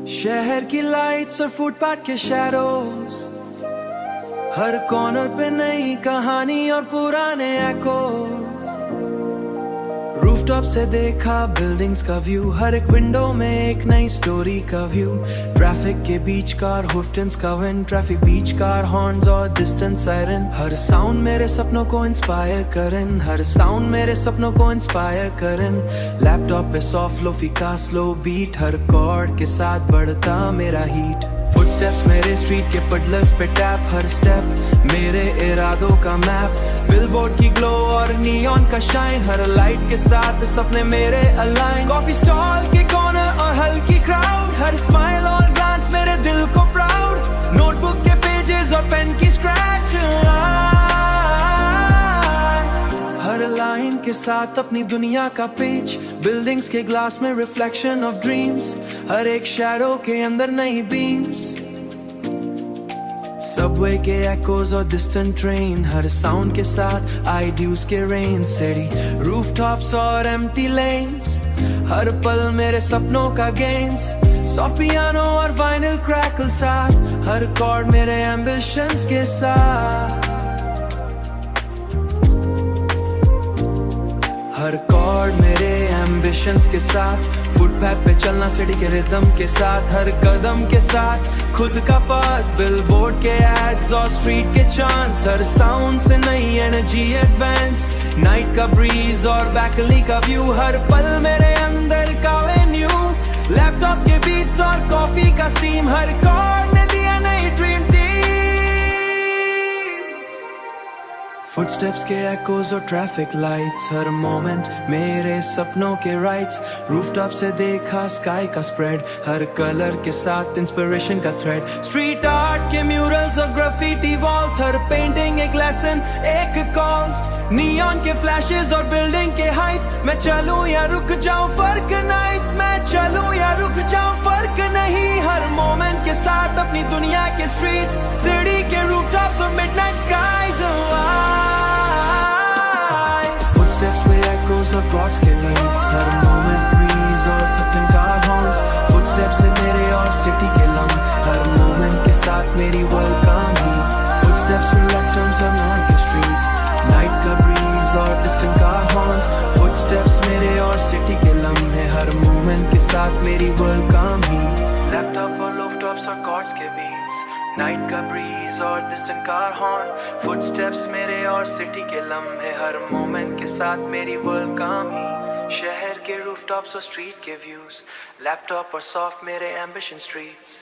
शहर की लाइट्स और फुटपाथ के शैडोज, हर कॉर्नर पे नई कहानी और पुराने एकोज। रूफटॉप से देखा बिल्डिंग्स का व्यू, हर एक विंडो में एक नई स्टोरी का व्यू। ट्रैफिक के बीच कार हुफ्टन्स का विंड, ट्रैफिक बीच कार हॉर्न्स और डिस्टेंट सायरन। हर साउंड मेरे सपनों को इंस्पायर करन, हर साउंड मेरे सपनों को इंस्पायर करन। लैपटॉप पे सॉफ्ट लोफी का स्लो बीट, हर कॉर्ड के साथ बढ़ता मेरा हीट। फुटस्टेप्स मेरे स्ट्रीट के पडलर्स पे टैप, हर स्टेप मेरे इरादों का मैप। बिलबोर्ड की ग्लो और नियॉन का शाइन, हर लाइट के साथ सपने मेरे अलाइन। कॉफी स्टॉल के कॉर्नर और हल्की क्राउड, हर स्माइल और ग्लांस मेरे दिल को प्राउड। नोटबुक के पेजेस और पेन की स्क्रैच, हर लाइन के साथ अपनी दुनिया का पेज। बिल्डिंग्स के ग्लास में रिफ्लेक्शन ऑफ ड्रीम्स, हर एक शैडो के अंदर नई बीम्स। सबवे के एकोज और डिस्टेंट ट्रेन, हर साउंड के साथ आइडियाज के रेन। सिटी रूफटॉप्स और एम्प्टी लेन्स, हर पल मेरे सपनों का गेन्स। सॉफ्ट पियानो और वाइनिल क्रैकल साथ, हर कॉर्ड मेरे एम्बिशंस के साथ। हर कॉर्ड मेरे एम्बिशंस के साथ। फुटपाथ पे चलना सिटी के रिदम के साथ, हर कदम के साथ खुद का पाथ। बिलबोर्ड के एड्स और स्ट्रीट के चांस, हर साउंड से नई एनर्जी एडवांस। नाइट का ब्रीज और बैकली का व्यू, हर पल मेरे अंदर का वेन्यू। लैपटॉप के बीट्स और कॉफी का स्टीम, हर कॉर्ड ने दिया नई ड्रीम टीम। फुटस्टेप्स के एकोज और ट्रैफिक लाइट्स, हर मोमेंट मेरे सपनों के राइट्स। रूफटॉप से देखा स्काई का स्प्रेड, हर कलर के साथ इंस्पिरेशन का थ्रेड। स्ट्रीट आर्ट के म्यूरल्स और ग्राफिटी वॉल्स, हर पेंटिंग एक लेसन एक कॉल्स। नियॉन के फ्लैशेस और बिल्डिंग के हाइट्स, मैं चलूं या रुक जाऊं फर्क नाइट्स। मैं चलूं या रुक जाऊं फर्क नहीं, हर मोमेंट के साथ अपनी दुनिया के स्ट्रीट्स। सिटी के रूफटॉप्स और मिडनाइट स्काइज, फुटस्टेप्स में एकोज और कॉर्ड्स के लाइट्स, हर मोमेंट ब्रीज और सपन का हॉर्न्स। फुटस्टेप्स से मेरे और सिटी के लम्ब, हर मोमेंट के साथ मेरी वेलकम ही। फुटस्टेप्स में लेफ्ट आर्म्स और नॉन के स्ट्रीट्स, नाइट का ब्रीज और डिस्टेंट का हॉर्न्स। फुटस्टेप्स मेरे और सिटी के लम्हे, हर मोमेंट के साथ मेरी वेलकम ही। लैपटॉप और रूफटॉप्स और कॉर्ड्स के बीट्स, नाइट का ब्रीज और डिस्टेंट कार हॉर्न। फुटस्टेप्स मेरे और सिटी के लम्हे, हर मोमेंट के साथ मेरी वेलकम ही। शहर के रूफटॉप्स और स्ट्रीट के व्यूज, लैपटॉप और सॉफ्ट मेरे एम्बिशन स्ट्रीट्स।